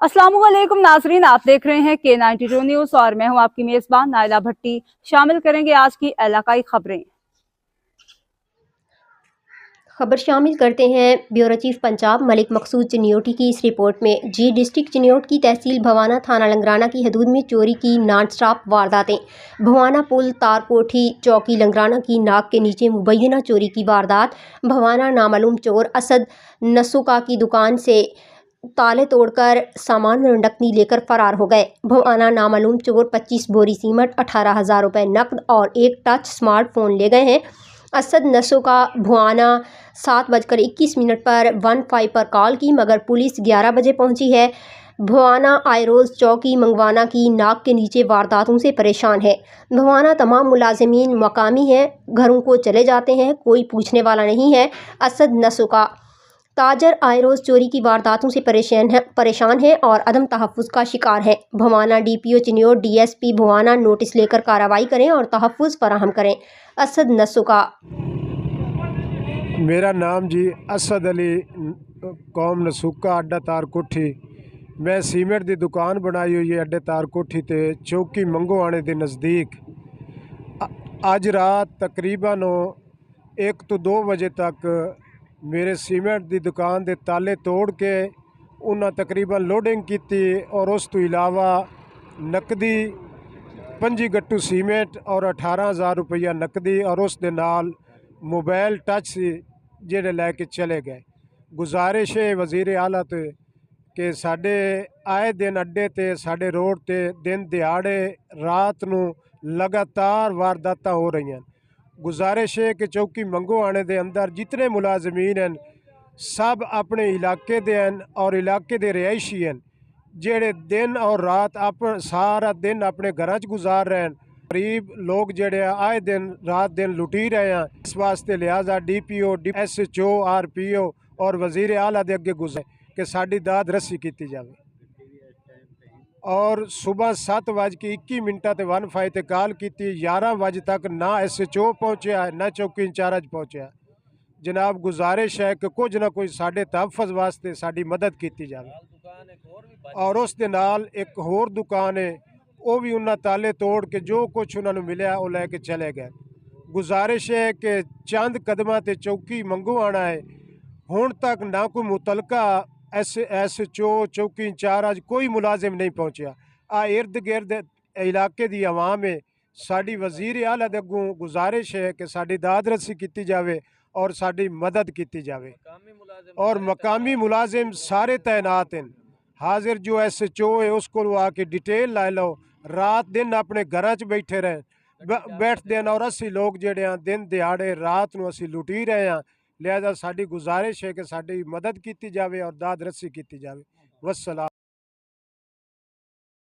अस्सलामुअलैकुम नाजरीन, आप देख रहे हैं K92 न्यूज और मैं हूं आपकी मेजबान नाइला भट्टी। शामिल करेंगे आज की इलाकाई खबरें। खबर शामिल करते हैं ब्यूरो चीफ पंजाब मलिक मकसूद चिन्योटी की इस रिपोर्ट में। जी डिस्ट्रिक्ट चिन्योट की तहसील भवाना थाना लंगराना की हदूद में चोरी की नॉन स्टॉप वारदातें। भवाना पुल तारकोठी चौकी लंगराना की नाक के नीचे मुबैना चोरी की वारदात। भवाना नामालूम चोर असद नसुका की दुकान से ताले तोड़कर सामान में नकदी लेकर फरार हो गए। भवाना नामालूम चोर 25 बोरी सीमेंट, 18,000 रुपये नकद और एक टच स्मार्टफोन ले गए हैं। असद नसो का भुआना 7:21 पर 15 पर कॉल की, मगर पुलिस 11 बजे पहुंची है। भवाना आयरोज चौकी मंगवाना की नाक के नीचे वारदातों से परेशान है। भवाना तमाम मुलाजिमीन मकामी हैं, घरों को चले जाते हैं, कोई पूछने वाला नहीं है। असद नसो का ताजर आयरोज चोरी की वारदातों से परेशान है और अदम तहफ़्फ़ुज़ का शिकार है। Bawana DPO Chiniot DSP Bawana notice लेकर कार्रवाई करें और तहफ़्फ़ुज़ फराहम करें। असद नसो का मेरा नाम जी असद अली कौम नसूका अड्डा तारकोठी। मैं सीमेंट की दुकान बनाई हुई है अड्डे तारकोठी ते चौकी मंगोआने के नज़दीक। अज रात तकरीबन 1 तो 2 बजे तक मेरे सीमेंट की दुकान के ताले तोड़ के उन्हें तकरीबन लोडिंग की और उस तो इलावा नकदी 5 गट्टू सीमेंट और 18,000 रुपया नकदी और उस दे नाल मोबाइल टच सी जेड़े लैके चले गए। गुजारिश है वज़ीर आला ते कि साडे आए दिन अड्डे ते साडे रोड ते दिन दिहाड़े रात नूं लगातार वारदातां हो रही हैं। गुजारिश है कि चौकी मंगो आने दे अंदर जितने मुलाजमीन हैं सब अपने इलाके दे हैं और इलाके दे रिहायशी हैं, जेड़े दिन और रात सारा दिन अपने घर च गुजार रहे हैं। गरीब लोग जेड़े आए दिन रात दिन लुटी रहे हैं। इस वास्ते लिहाजा DPO SHO RPO और वज़ीर आला दे अगे गुज़ारे कि साडी दाद रस्सी की जाए। और सुबह 7:21 ते 15 ते कॉल की, 11 बजे तक ना SHO पहुँचा ना चौकी इंचार्ज पहुँचा। जनाब गुजारिश है कि कुछ ना कुछ साडे तहफ़्फ़ुज़ वास्ते साडी मदद की जाए। और उस दे नाल एक होर दुकान है, वो भी उन्हें ताले तोड़ के जो कुछ उन्होंने मिले वो लैके चले गए। गुजारिश है कि चंद कदमां ते चौकी मंगो आना है। हुण तक ना कोई मुतलका SHO चौकी इंचार्ज कोई मुलाजिम नहीं पहुँचा। आ इर्द गिर्द इलाके की आवाम है। साडी वज़ीर आला दे अगों गुजारिश है कि साडी दाद रस्सी की जाए और साडी मदद की जाए। और मकामी मुलाजिम सारे तैनात हैं। हाजिर जो SHO है उसको आके डिटेल ला लो, रात दिन अपने घर च बैठे बैठते हैं और असी लोग जेड़े हैं दिन दिहाड़े रात नूं असी लुटी रहे हैं। लिहाजा साडी गुजारिश है कि साडी मदद की जाए और दाद रस्सी की जाए। वस्सलाम।